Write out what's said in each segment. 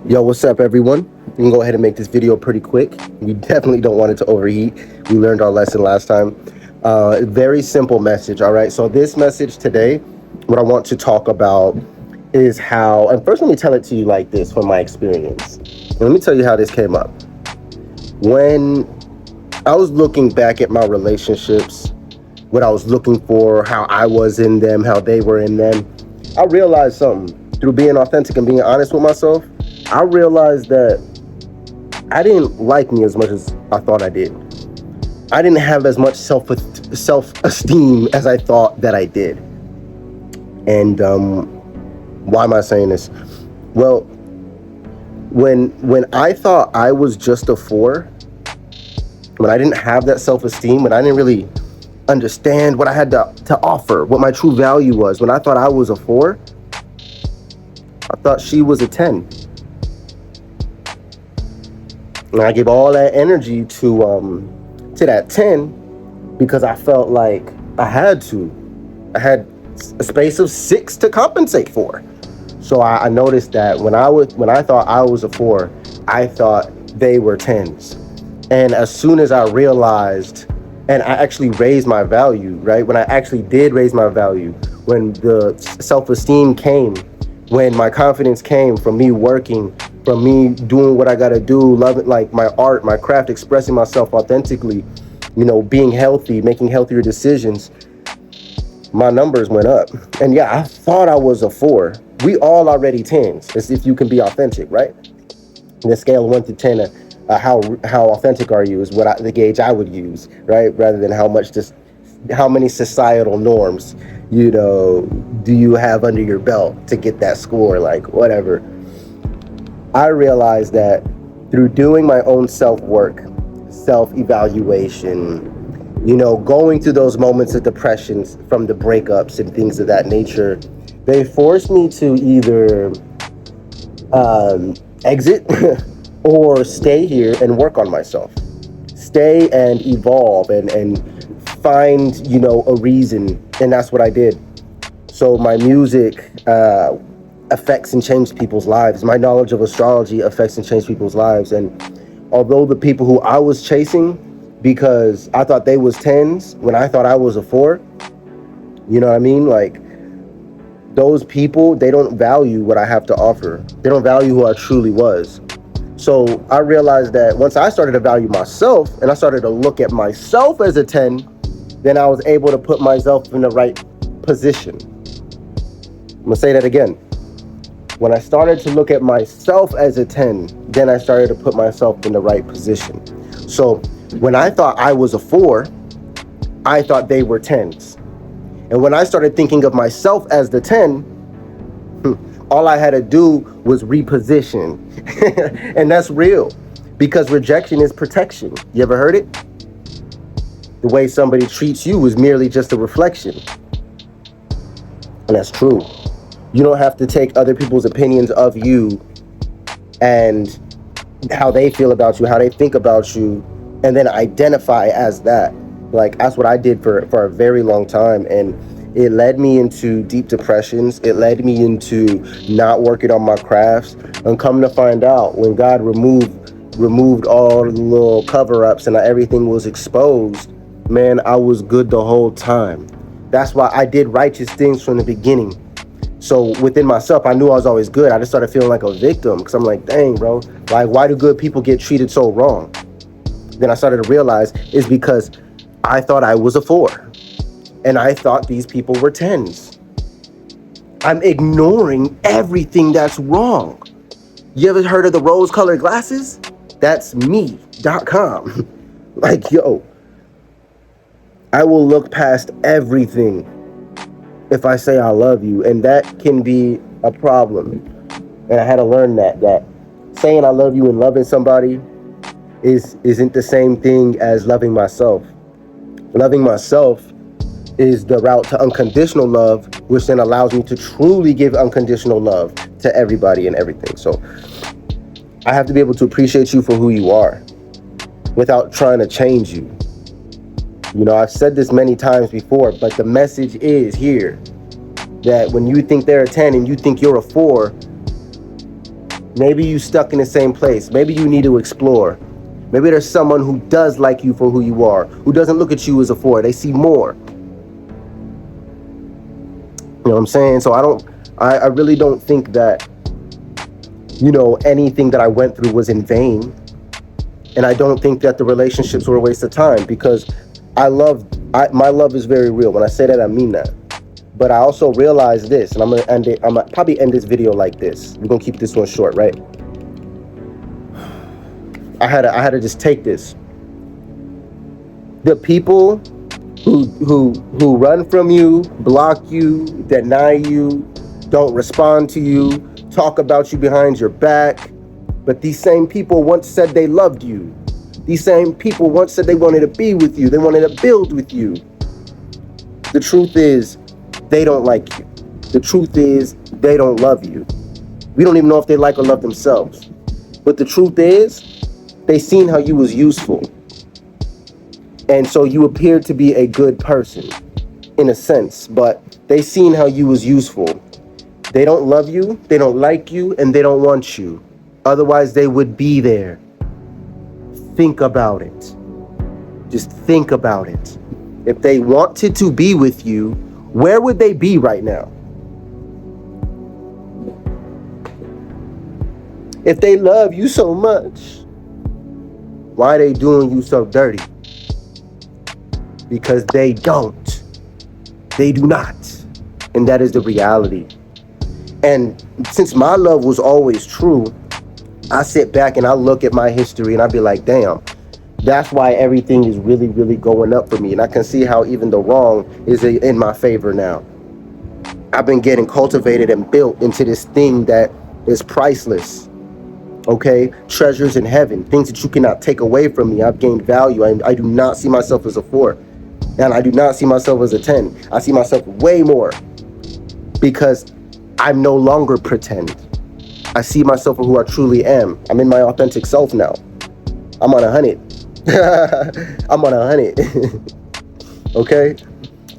Yo, what's up, everyone? We can go ahead and make this video pretty quick. We definitely don't want it to overheat. We learned our lesson last time. Very simple message, all right? So this message today, what I want to talk about is how, and first let me tell it to you like this from my experience. Let me tell you how this came up. When I was looking back at my relationships, what I was looking for, how I was in them, how they were in them, I realized something. Through being authentic and being honest with myself, I realized that I didn't like me as much as I thought I did. I didn't have as much self-esteem as I thought that I did. And why am I saying this? Well, when I thought I was just a 4, when I didn't have that self-esteem, when I didn't really understand what I had to offer, what my true value was, when I thought I was a 4, I thought she was a 10. And I gave all that energy to that 10 because I felt like I had to. I had a space of 6 to compensate for. So I noticed that when I thought I was a 4, I thought they were 10s. And as soon as I realized, and I actually raised my value, right? When I actually did raise my value, when the self-esteem came, when my confidence came from me working, from me doing what I gotta do, loving like my art, my craft, expressing myself authentically, being healthy, making healthier decisions, my numbers went up. And yeah, I thought I was a 4. We all already 10s, as if you can be authentic, right? And the scale of 1 to 10, how authentic are you is the gauge I would use, right? Rather than how many societal norms, do you have under your belt to get that score, like whatever. I realized that through doing my own self-work, self-evaluation, going through those moments of depressions from the breakups and things of that nature, they forced me to either exit or stay here and work on myself. Stay and evolve and find, a reason. And that's what I did. So my music affects and changes people's lives. My knowledge of astrology affects and changes people's lives. And although the people who I was chasing, because I thought they was 10s when I thought I was a 4, you know what I mean? Like, those people, they don't value what I have to offer. They don't value who I truly was. So I realized that once I started to value myself and I started to look at myself as a 10, then I was able to put myself in the right position. I'm gonna say that again. When I started to look at myself as a 10, then I started to put myself in the right position. So when I thought I was a 4, I thought they were 10s. And when I started thinking of myself as the 10, all I had to do was reposition. And that's real, because rejection is protection. You ever heard it? The way somebody treats you is merely just a reflection. And that's true. You don't have to take other people's opinions of you and how they feel about you, how they think about you, and then identify as that. Like, that's what I did for a very long time. And it led me into deep depressions. It led me into not working on my crafts. And come to find out, when God removed all the little cover-ups and everything was exposed, man, I was good the whole time. That's why I did righteous things from the beginning. So within myself, I knew I was always good. I just started feeling like a victim, because I'm like, dang, bro, like, why do good people get treated so wrong? Then I started to realize it's because I thought I was a 4. And I thought these people were 10s. I'm ignoring everything that's wrong. You ever heard of the rose-colored glasses? That's me.com. Like, yo, I will look past everything if I say I love you. And that can be a problem. And I had to learn that saying I love you and loving somebody isn't the same thing as loving myself. Loving myself is the route to unconditional love, which then allows me to truly give unconditional love to everybody and everything. So I have to be able to appreciate you for who you are without trying to change you. I've said this many times before, but the message is here that when you think they're a 10 and you think you're a 4, Maybe you stuck in the same place. Maybe you need to explore. Maybe there's someone who does like you for who you are, who doesn't look at you as a 4. They see more. You know what I'm saying? So I really don't think that, anything that I went through was in vain. And I don't think that the relationships were a waste of time, because my love is very real. When I say that, I mean that. But I also realize this, and I'm gonna probably end this video like this. We're gonna keep this one short, right? I had to just take this. The people who run from you, block you, deny you, don't respond to you, talk about you behind your back, but these same people once said they loved you. These same people once said they wanted to be with you. They wanted to build with you. The truth is, they don't like you. The truth is, they don't love you. We don't even know if they like or love themselves. But the truth is, they seen how you was useful. And so you appeared to be a good person, in a sense, but they seen how you was useful. They don't love you, they don't like you, and they don't want you. Otherwise, they would be there. Think about it. Just think about it. If they wanted to be with you, where would they be right now? If they love you so much, why are they doing you so dirty? Because they don't. They do not. And that is the reality. And since my love was always true, I sit back and I look at my history and I be like, damn, that's why everything is really, really going up for me. And I can see how even the wrong is in my favor now. I've been getting cultivated and built into this thing that is priceless. Okay, treasures in heaven, things that you cannot take away from me. I've gained value. I do not see myself as a 4, and I do not see myself as a 10. I see myself way more, because I'm no longer pretend. I see myself for who I truly am. I'm in my authentic self now. I'm on 100. I'm on 100. Okay,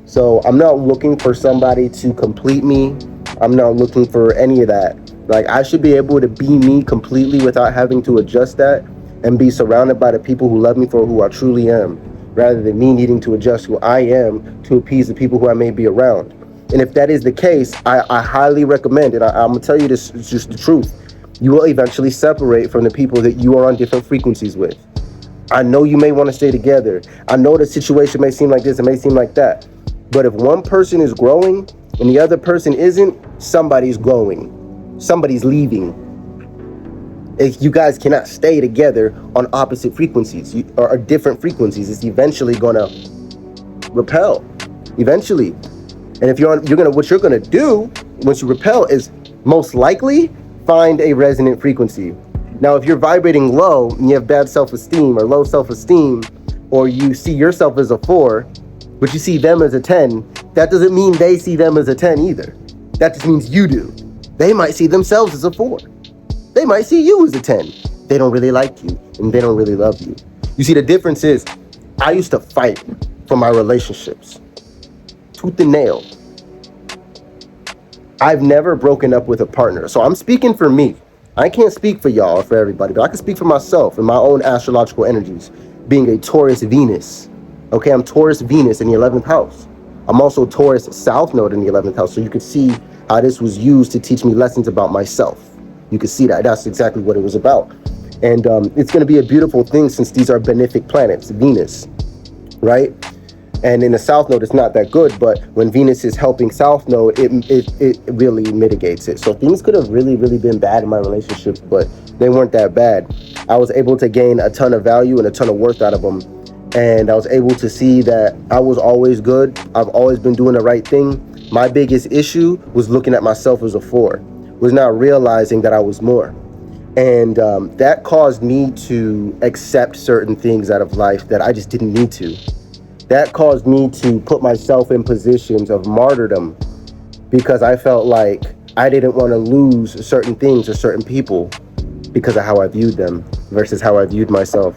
so I'm not looking for somebody to complete me. I'm not looking for any of that. Like, I should be able to be me completely without having to adjust that, and be surrounded by the people who love me for who I truly am, rather than me needing to adjust who I am to appease the people who I may be around. And if that is the case, I highly recommend it. I'm going to tell you this, it's just the truth. You will eventually separate from the people that you are on different frequencies with. I know you may want to stay together. I know the situation may seem like this, it may seem like that. But if one person is growing and the other person isn't, somebody's growing. Somebody's leaving. If you guys cannot stay together on opposite frequencies or different frequencies, it's eventually gonna repel. Eventually. And if what you're gonna do once you repel is most likely find a resonant frequency. Now, if you're vibrating low and you have bad self-esteem or low self-esteem, or you see yourself as a 4, but you see them as a 10, that doesn't mean they see them as a 10 either. That just means you do. They might see themselves as a 4. They might see you as a 10. They don't really like you, and they don't really love you. You see, the difference is, I used to fight for my relationships, tooth and nail. I've never broken up with a partner. So I'm speaking for me. I can't speak for y'all or for everybody, but I can speak for myself and my own astrological energies, being a Taurus Venus. Okay, I'm Taurus Venus in the 11th house. I'm also Taurus South Node in the 11th house. So you can see how this was used to teach me lessons about myself. You can see that. That's exactly what it was about. And it's going to be a beautiful thing, since these are benefic planets, Venus, right? And in the South Node, it's not that good, but when Venus is helping South Node, it really mitigates it. So things could have really, really been bad in my relationship, but they weren't that bad. I was able to gain a ton of value and a ton of worth out of them. And I was able to see that I was always good. I've always been doing the right thing. My biggest issue was looking at myself as a 4, was not realizing that I was more. And that caused me to accept certain things out of life that I just didn't need to. That caused me to put myself in positions of martyrdom, because I felt like I didn't want to lose certain things or certain people because of how I viewed them versus how I viewed myself.